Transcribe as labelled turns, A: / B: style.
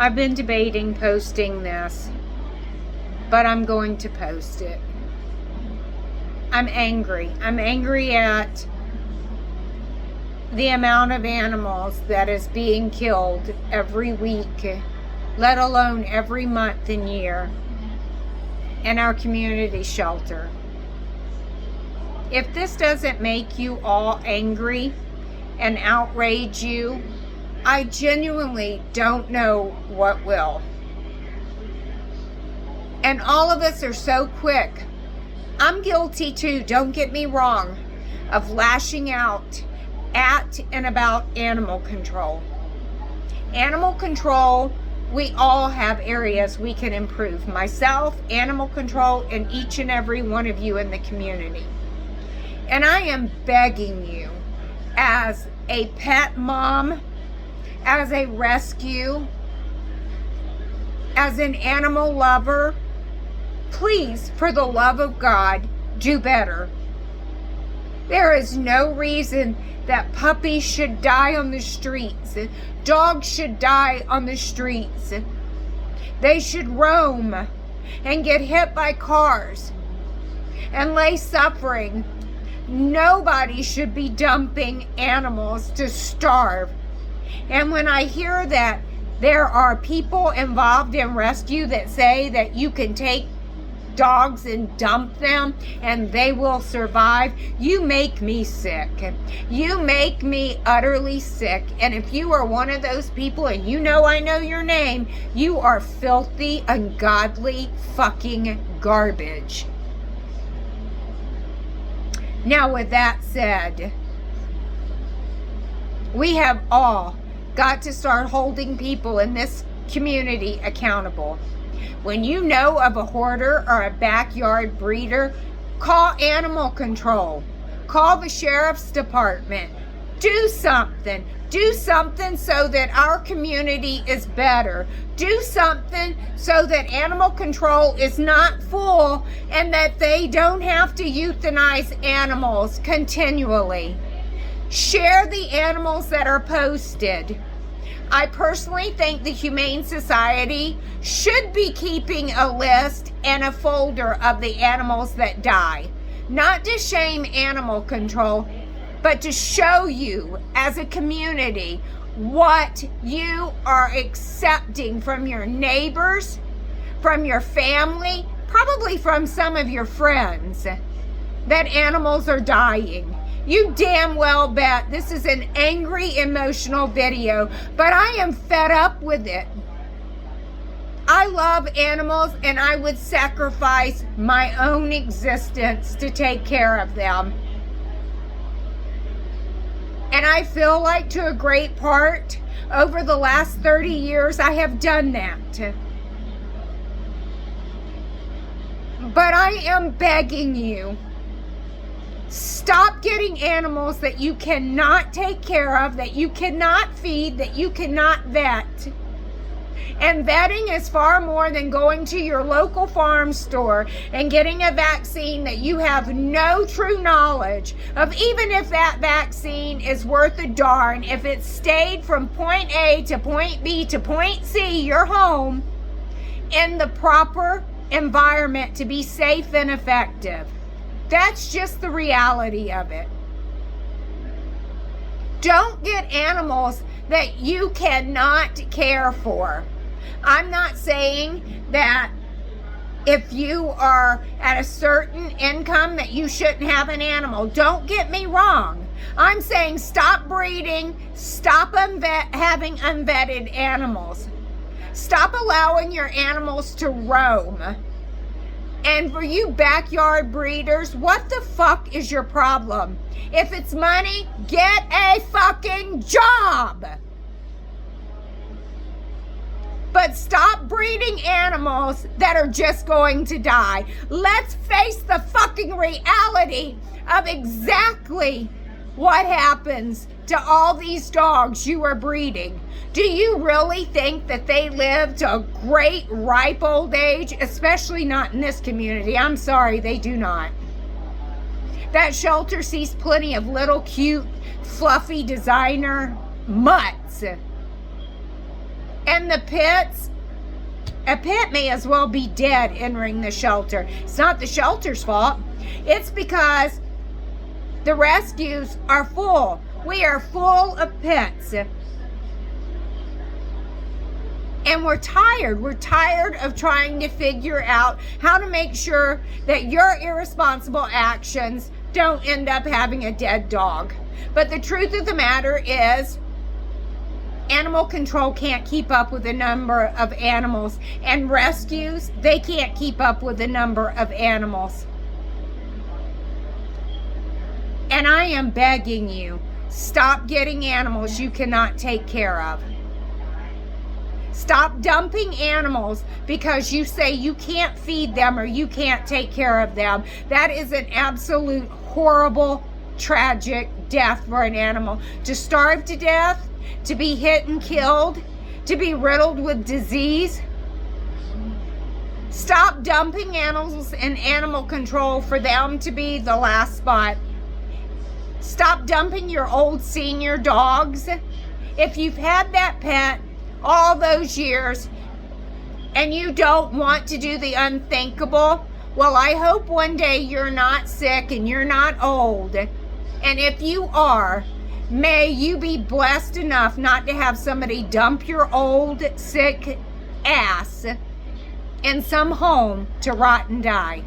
A: I've been debating posting this, but I'm going to post it. I'm angry. I'm angry at the amount of animals that is being killed every week, let alone every month and year, in our community shelter. If this doesn't make you all angry and outrage you, I genuinely don't know what will. And all of us are so quick. I'm guilty too, don't get me wrong, of lashing out at and about animal control. Animal control, we all have areas we can improve. Myself, animal control, and each and every one of you in the community. And I am begging you, as a pet mom, as a rescue, as an animal lover, please, for the love of God, do better. There is no reason that puppies should die on the streets. Dogs should die on the streets. They should roam and get hit by cars and lay suffering. Nobody should be dumping animals to starve. And when I hear that there are people involved in rescue that say that you can take dogs and dump them and they will survive, you make me sick. You make me utterly sick. And if you are one of those people, and you know I know your name, you are filthy, ungodly, fucking garbage. Now, with that said, we have all got to start holding people in this community accountable. When you know of a hoarder or a backyard breeder, call animal control. Call the sheriff's department. Do something. Do something so that our community is better. Do something so that animal control is not full and that they don't have to euthanize animals continually. Share the animals that are posted. I personally think the Humane Society should be keeping a list and a folder of the animals that die. Not to shame animal control, but to show you as a community what you are accepting from your neighbors, from your family, probably from some of your friends, that animals are dying. You damn well bet this is an angry, emotional video, but I am fed up with it. I love animals and I would sacrifice my own existence to take care of them. And I feel like to a great part, over the last 30 years, I have done that. But I am begging you, stop getting animals that you cannot take care of, that you cannot feed, that you cannot vet. And vetting is far more than going to your local farm store and getting a vaccine that you have no true knowledge of, even if that vaccine is worth a darn, if it stayed from point A to point B to point C, your home, in the proper environment to be safe and effective. That's just the reality of it. Don't get animals that you cannot care for. I'm not saying that if you are at a certain income that you shouldn't have an animal. Don't get me wrong. I'm saying stop breeding, stop having unvetted animals. Stop allowing your animals to roam. And for you backyard breeders, what the fuck is your problem? If it's money, get a fucking job. But stop breeding animals that are just going to die. Let's face the fucking reality of exactly what happens to all these dogs you are breeding. Do you really think that they live to a great ripe old age? Especially not in this community. I'm sorry, they do not. That shelter sees plenty of little cute, fluffy designer mutts. And the pits, a pit may as well be dead entering the shelter. It's not the shelter's fault. It's because the rescues are full. We are full of pits. And we're tired. We're tired of trying to figure out how to make sure that your irresponsible actions don't end up having a dead dog. But the truth of the matter is, animal control can't keep up with the number of animals, and rescues, they can't keep up with the number of animals. And I am begging you, stop getting animals you cannot take care of. Stop dumping animals because you say you can't feed them or you can't take care of them. That is an absolute horrible, tragic death for an animal. To starve to death, to be hit and killed, to be riddled with disease. Stop dumping animals in animal control for them to be the last spot. Stop dumping your old senior dogs. If you've had that pet all those years and you don't want to do the unthinkable, well, I hope one day you're not sick and you're not old. And if you are, may you be blessed enough not to have somebody dump your old, sick ass in some home to rot and die.